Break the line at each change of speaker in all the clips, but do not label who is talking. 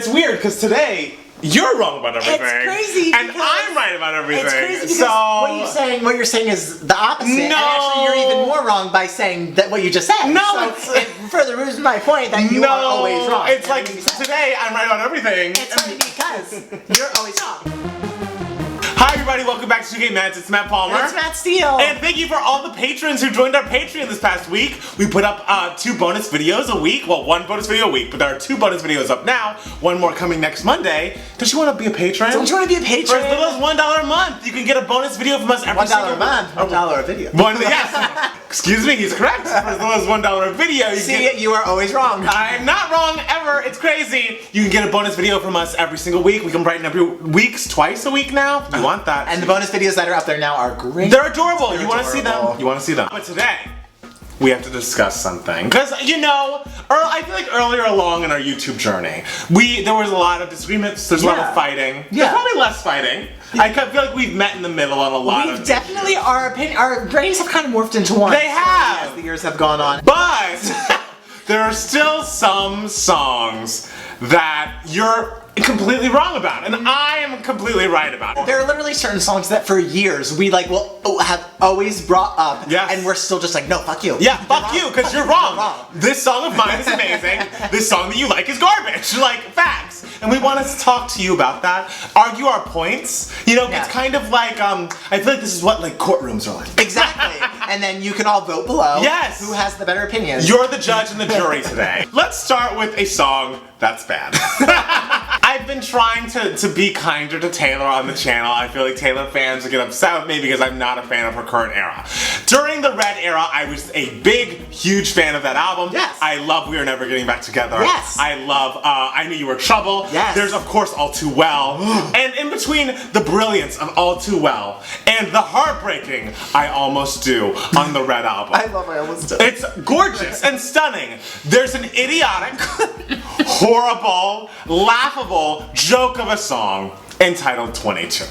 it's weird because today you're wrong about everything.
It's crazy.
And I'm right about everything.
It's crazy because what you're saying is the opposite.
No.
And actually you're even more wrong by saying that what you just said.
No,
so it further proves my point that you are always wrong.
It's like today I'm right about everything.
It's funny because you're always wrong.
Hi everybody, welcome back to 2K Mats. It's Matt Palmer.
And it's Matt Steele.
And thank you for all the patrons who joined our Patreon this past week. We put up 2 bonus videos a week. Well, 1 bonus video a week, but there are 2 bonus videos up now. 1 more coming next Monday. Don't you want to be a patron?
Don't you want to be a patron?
For as little as $1 a month, you can get a bonus video from us every single
$1 a month, $1 a video.
Yes. Excuse me, he's correct. For as little as $1 a video,
you are always wrong.
I'm not wrong ever. It's crazy. You can get a bonus video from us every single week. We can brighten every weeks, twice a week now. You want that?
And the bonus videos that are up there now are great.
They're adorable. You want to see them? You want to see them? But today, we have to discuss something. Because, you know, I feel like earlier along in our YouTube journey, there was a lot of disagreements, there's a lot of fighting. There's probably less fighting. I feel like we've met in the middle on a lot of
definitely, our brains have kind of morphed into one.
They have!
As the years have gone on.
But, there are still some songs that you're completely wrong about, and I am completely right about it.
There are literally certain songs that for years we have always brought up, and we're still just like, no, fuck you.
Yeah, fuck you, because you're wrong. This song of mine is amazing. This song that you like is garbage. Like, facts. And we want to talk to you about that, argue our points. You know, it's kind of like, I feel like this is what like courtrooms are like.
Exactly. And then you can all vote below.
Yes.
Who has the better opinion.
You're the judge and the jury today. Let's start with a song that's bad. I've been trying to be kinder to Taylor on the channel. I feel like Taylor fans will get upset with me because I'm not a fan of her current era. During the Red era, I was a big, huge fan of that album.
Yes.
I love We Are Never Getting Back Together.
Yes.
I love I Knew You Were Trouble.
Yes.
There's, of course, All Too Well. And in between the brilliance of All Too Well and the heartbreaking I Almost Do on the Red album.
I love I Almost Do.
It's gorgeous and stunning. There's an idiotic, horrible, laughable joke of a song entitled 22.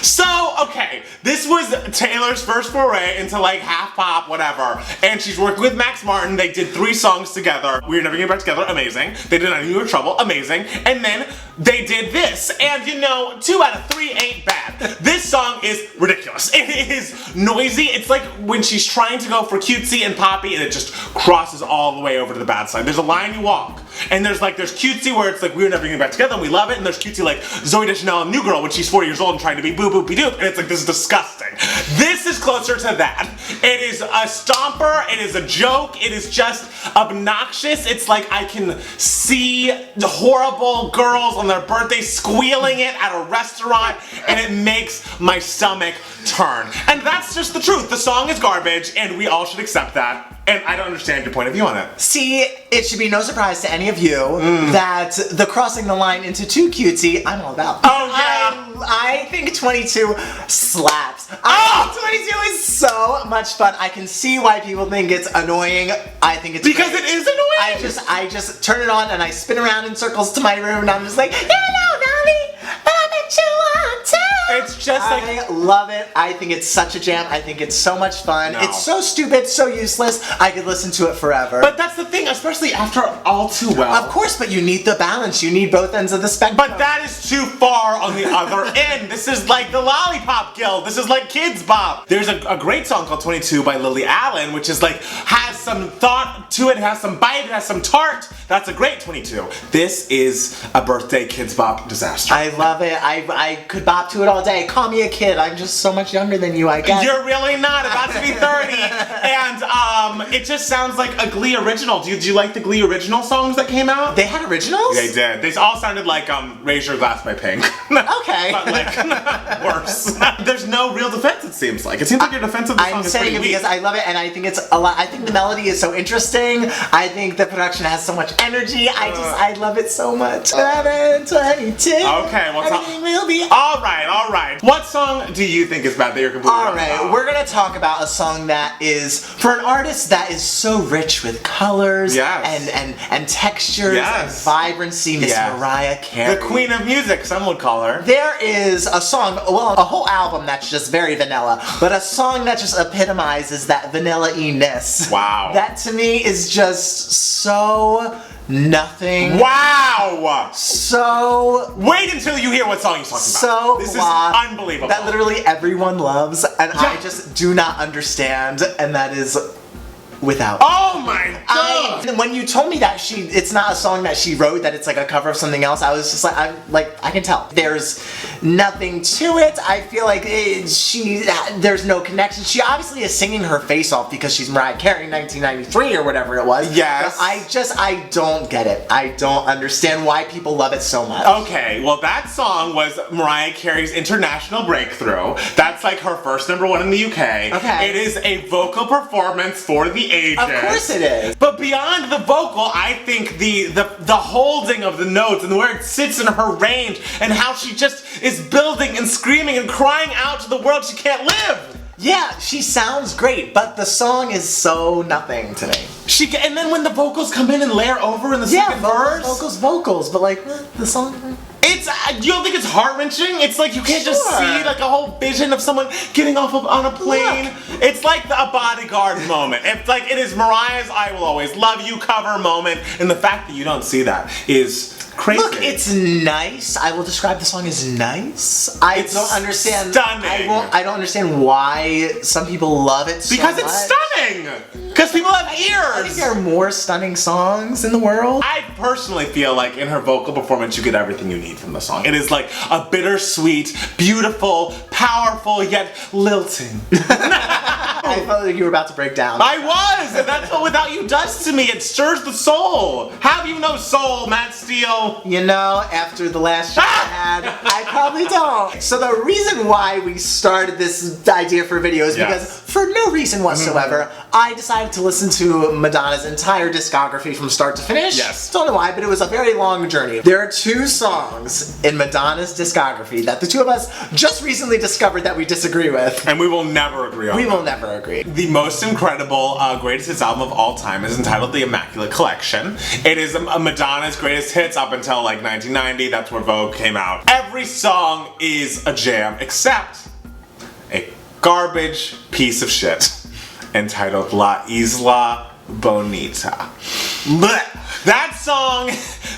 So, okay, this was Taylor's first foray into like half pop, whatever, and she's working with Max Martin. They did 3 songs together. We Were Never Getting Back Together, amazing. They did I Knew You Were Trouble, amazing. And then they did this, and you know, 2 out of 3 ain't bad. This song is ridiculous. It is noisy. It's like when she's trying to go for cutesy and poppy, and it just crosses all the way over to the bad side. There's a line you walk, and there's cutesy where it's like We Were Never Getting Back Together, and we love it, and there's cutesy like Zooey Deschanel and New Girl when she's 40 years old and trying to be boo boopy doop, and it's like, this is disgusting. This is closer to that. It is a stomper, it is a joke, it is just obnoxious. It's like I can see the horrible girls on their birthday squealing it at a restaurant, and it makes my stomach turn. And that's just the truth. The song is garbage, and we all should accept that. And I don't understand your point of view on it.
See, it should be no surprise to any of you that the crossing the line into too cutesy, I'm all about.
Oh yeah!
I think 22 slaps. I think 22 is so much fun. I can see why people think it's annoying. I think it's
because
great.
it is annoying.
I just turn it on and I spin around in circles to my room and I'm just like, you know, Nami, I bet you want to.
It's just like,
I love it. I think it's such a jam. I think it's so much fun.
No.
It's so stupid, so useless. I could listen to it forever.
But that's the thing, especially after All Too Well.
Of course, but you need the balance. You need both ends of the spectrum.
But that is too far on the other end. This is like the Lollipop Guild. This is like Kids Bop. There's a great song called 22 by Lily Allen, which is like, has some thought to it, has some bite, it has some tart. That's a great 22. This is a birthday Kids Bop disaster.
I love it. I could bop to it all day. Call me a kid. I'm just so much younger than you, I guess.
You're really not, about to be 30. And it just sounds like a Glee original. Did you like the Glee original songs that came out?
They had originals?
They did. They all sounded like Raise Your Glass by Pink.
Okay.
But like, worse. There's no real defense, it seems like. It seems like your defense of the song
I'm
is
saying
pretty
it
weak.
because I love it and I think it's a lot. I think the melody is so interesting. I think the production has so much energy. I love it so much. 22.
Okay, what's up?
Everything will be
Alright. What song do you think is bad that you're completely wrong
Alright,
about?
we're gonna talk about a song that is, for an artist that is so rich with colors and textures and vibrancy, Miss Mariah Carey.
The queen of music, some would call her.
There is a song, well, a whole album that's just very vanilla, but a song that just epitomizes that vanilla-iness.
Wow.
That to me is just so nothing.
Wow!
So...
Wait until you hear what song he's talking
so
about. This is unbelievable.
That literally everyone loves, and I just do not understand, and that is... without.
Oh my god!
When you told me that it's not a song that she wrote, that it's like a cover of something else, I was just like, I can tell. There's nothing to it. I feel like there's no connection. She obviously is singing her face off because she's Mariah Carey in 1993 or whatever it was.
Yes.
But I don't get it. I don't understand why people love it so much.
Okay, well that song was Mariah Carey's international breakthrough. That's like her first #1 in the UK.
Okay.
It is a vocal performance for the ages.
Of course it is.
But beyond the vocal, I think the holding of the notes and where it sits in her range and how she just is building and screaming and crying out to the world she can't live.
Yeah, she sounds great, but the song is so nothing to me.
And then when the vocals come in and layer over in the second verse.
Vocals, but like the song.
You don't think it's heart-wrenching? It's like you can't just see like a whole vision of someone getting off on a plane. Look. It's like a Bodyguard moment. It's like it is Mariah's "I Will Always Love You" cover moment, and the fact that you don't see that is crazy.
Look, it's nice. I will describe the song as nice. I don't understand.
Stunning.
I don't understand why some people love it so
because
much.
It's stunning. Because people have ears.
I think there are more stunning songs in the world.
I personally feel like in her vocal performance, you get everything you need from the song. It is like a bittersweet, beautiful, powerful, yet lilting.
I felt like you were about to break down.
I was, and that's what Without You does to me. It stirs the soul. How do you know soul, Matt Steele?
You know, after the last show I had, I probably don't. So the reason why we started this idea for a video is because for no reason whatsoever, I decided to listen to Madonna's entire discography from start to finish.
Yes.
Don't know why, but it was a very long journey. There are 2 songs in Madonna's discography that the 2 of us just recently discovered that we disagree with.
And we will never agree on
We will never agree.
The most incredible greatest hits album of all time is entitled The Immaculate Collection. It is Madonna's greatest hits up until like 1990. That's where Vogue came out. Every song is a jam except a garbage piece of shit entitled La Isla Bonita. Blech. That song,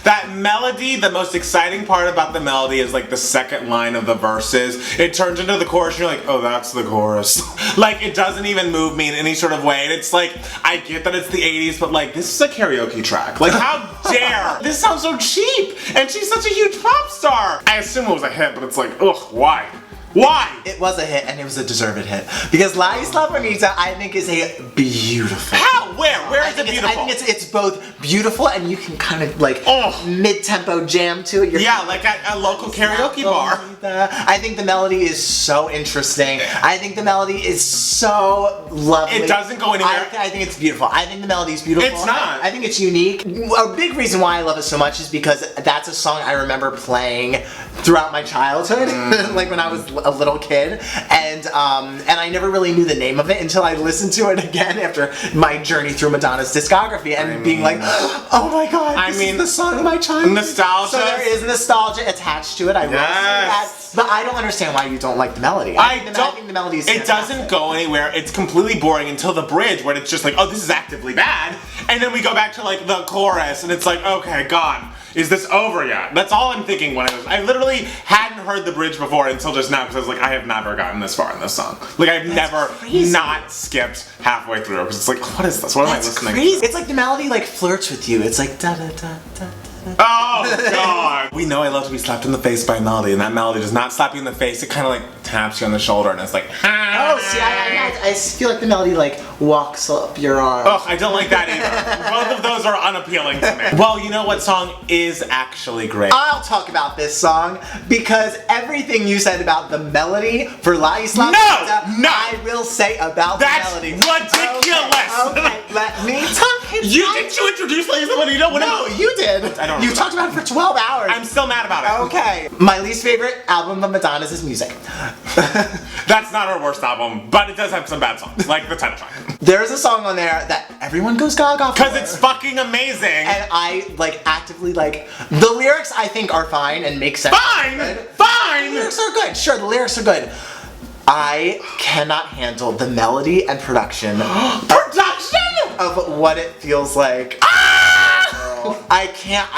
that melody, the most exciting part about the melody is like the second line of the verses. It turns into the chorus and you're like, oh, that's the chorus. Like, it doesn't even move me in any sort of way. And it's like, I get that it's the 80s, but like, this is a karaoke track. Like, how dare? This sounds so cheap. And she's such a huge pop star. I assume it was a hit, but it's like, ugh, why? Why?
It was a hit, and it was a deserved hit. Because La Isla Bonita, I think, is a beautiful.
How? Where? Where is it beautiful?
I think it's both beautiful, and you can kind of like mid-tempo jam to it.
Yeah, like at a local karaoke bar.
I think the melody is so interesting. I think the melody is so lovely.
It doesn't go anywhere.
I think it's beautiful. I think the melody is beautiful.
It's not.
I think it's unique. A big reason why I love it so much is because that's a song I remember playing throughout my childhood, like when I was a little kid, and I never really knew the name of it until I listened to it again after my journey through Madonna's discography and being like, oh my god, this is the song of my childhood.
Nostalgia.
So there is nostalgia attached to it, I will say that. But I don't understand why you don't like the melody. I think the melody is fantastic.
It doesn't go anywhere. It's completely boring until the bridge when it's just like, oh, this is actively bad. And then we go back to like the chorus and it's like, okay, gone. Is this over yet? That's all I'm thinking when I literally hadn't heard the bridge before until just now because I was like, I have never gotten this far in this song. Like I've never not skipped halfway through because it's like, what is this? What am I listening to?
It's like the melody like flirts with you. It's like da da da da.
Oh god! We know I love to be slapped in the face by a melody, and that melody does not slap you in the face. It kind of like taps you on the shoulder, and it's like,
oh, see, I feel like the melody like walks up your arm.
Oh, I don't like that either. Both of those are unappealing to me. Well, you know what song is actually great?
I'll talk about this song because everything you said about the melody for La Isla Bonita, I will say about the melody.
That's ridiculous!
Okay, let me talk.
Did you introduce La Isla Bonita?
No, you did.
I don't
You talked about it for 12 hours.
I'm still mad about it.
Okay. My least favorite album of Madonna's is Music.
That's not her worst album, but it does have some bad songs, like The Tenafine.
There's a song on there that everyone goes gaga for.
Because it's fucking amazing.
And I like actively like, the lyrics I think are fine and make sense.
Fine! Fine!
The lyrics are good. Sure, the lyrics are good. I cannot handle the melody and production.
Production?
Of what it feels like. I can't.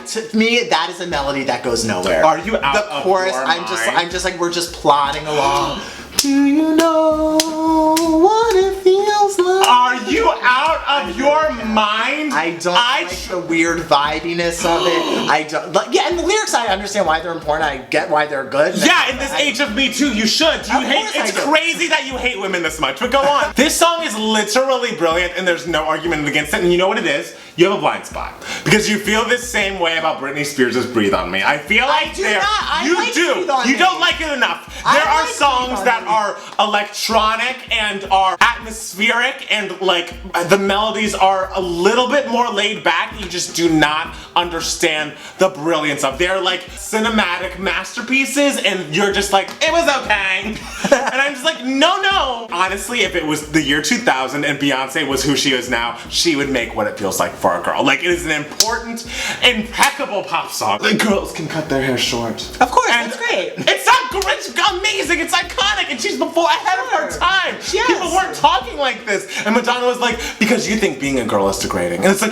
To me, that is a melody that goes nowhere.
Are you out
the
of
chorus?
your
I'm
mind?
just like we're just plodding along. Do you know what it feels like?
Are you out of your mind?
I don't like the weird vibiness of it. I don't. Like, yeah, and the lyrics, I understand why they're important. I get why they're good.
Yeah, in this age of Me Too, you should. You
Of
hate.
course I
It's
do.
crazy that you hate women this much. But go on. This song is literally brilliant, and there's no argument against it. And you know what it is? You have a blind spot because you feel this same way about Britney Spears' "Breathe on Me." I feel like
do not. I
you
like
do.
Breathe on
You
Me.
don't like it enough.
I
There are
like
songs
Breathe on
that
Me.
are electronic and are atmospheric, and like the melodies are a little bit more laid back. You just do not understand the brilliance of. They're like cinematic masterpieces, and you're just like, it was okay. And I'm just like, no. Honestly, if it was the year 2000 and Beyonce was who she is now, she would make What It Feels Like for a Girl. Like, it is an important, impeccable pop song. The girls can cut their hair short.
Of course,
And
that's great.
It's not great, it's amazing, it's iconic, and she's ahead of her time.
Yes.
People weren't talking like this. And Madonna was like, because you think being a girl is degrading. And it's like,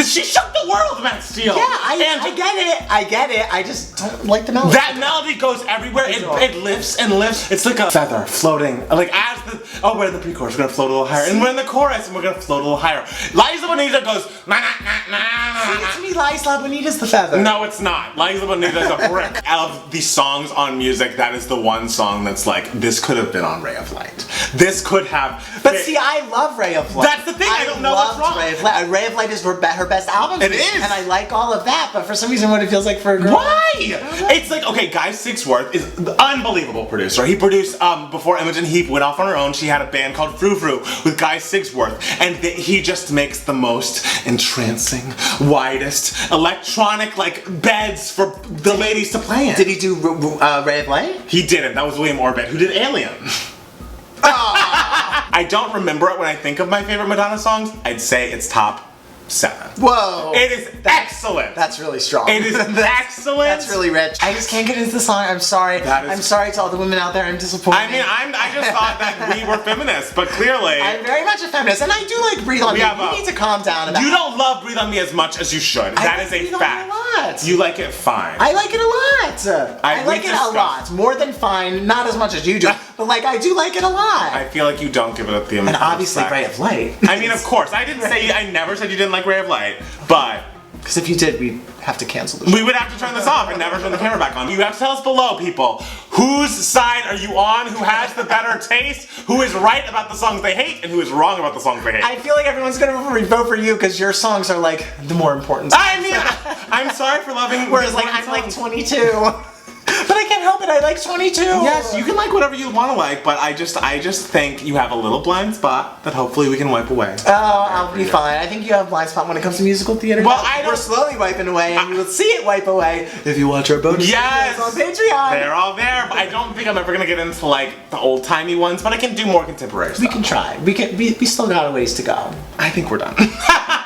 she shook the world, Matt Steele.
Yeah, I get it. I just don't like the melody.
That melody goes everywhere. It lifts and lifts. It's like a feather floating. Like as we're in the pre-chorus, we're gonna float a little higher. And we're in the chorus, and we're gonna float a little higher. Liza Bonita goes, na na na na na.
To me, Liza Bonita's the feather.
No, it's not. Liza Bonita is a brick. Of the songs on music, that is the one song that's like, this could have been on Ray of Light. This could have.
But see, I love Ray of Light.
That's the thing, I don't know what's
loved
wrong.
Ray of Light. Ray of Light is her best album.
It is.
And I like all of that, but for some reason, What It Feels Like for a Girl.
Why? It's like, okay, Guy Sigsworth is an unbelievable producer. He produced, before Imogen Heap went off on her own, she had a band called Frou Frou with Guy Sigsworth. And he just makes the most entrancing, widest, electronic, like, beds for the ladies to play in.
Did he do Ray of Light?
He didn't. That was William Orbit, who did Alien. I don't remember it when I think of my favorite Madonna songs. I'd say it's top 7.
Whoa.
It is excellent.
That's really strong.
It is excellent.
That's really rich. I just can't get into the song. I'm sorry. I'm sorry to all the women out there. I'm disappointed.
I mean, I just thought that we were feminists, but clearly
I'm very much a feminist, and I do like Breathe On Me.
have
You
a-
need to calm down about
you don't love Breathe on Me as much as you should. That
like
is a
Breathe On Me
fact.
a lot.
You like it fine.
I like it a lot. I like
we
it a
discussed-
lot. More than fine. Not as much as you do. But like, I do like it a lot.
I feel like you don't give it the amount
And obviously
of
Ray
respect.
of Light.
I mean, of course. I never said you didn't like Ray of Light, but
Because if you did, we'd have to cancel the show.
we would have to turn this off and never turn the camera back on. You have to tell us below, people. Whose side are you on? Who has the better taste? Who is right about the songs they hate? And who is wrong about the songs they hate?
I feel like everyone's gonna vote for you because your songs are like the more important songs.
I mean, I'm sorry for loving.
Whereas like
important
I'm like
songs.
22. But I can't help it, I like 22.
Yes, you can like whatever you want to like, but I just think you have a little blind spot that hopefully we can wipe away.
Oh, I'll be fine. I think you have a blind spot when it comes to musical theater.
Well, I don't-
We're slowly wiping away, and you will see it wipe away if you watch our bonus
Yes!
videos on Patreon.
They're all there, but I don't think I'm ever gonna get into like the old timey ones, but I can do more contemporary
We
stuff.
can try. We still got a ways to go.
I think we're done.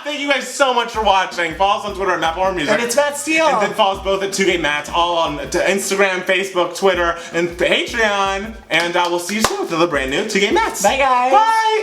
Thank you guys so much for watching. Follow us on Twitter at Matt Music.
And it's Matt Steele.
And then follow us both at 2Gate Mats, all on Instagram, Facebook, Twitter, and Patreon. And we'll see you soon with another brand new 2Gate Mats.
Bye, guys.
Bye.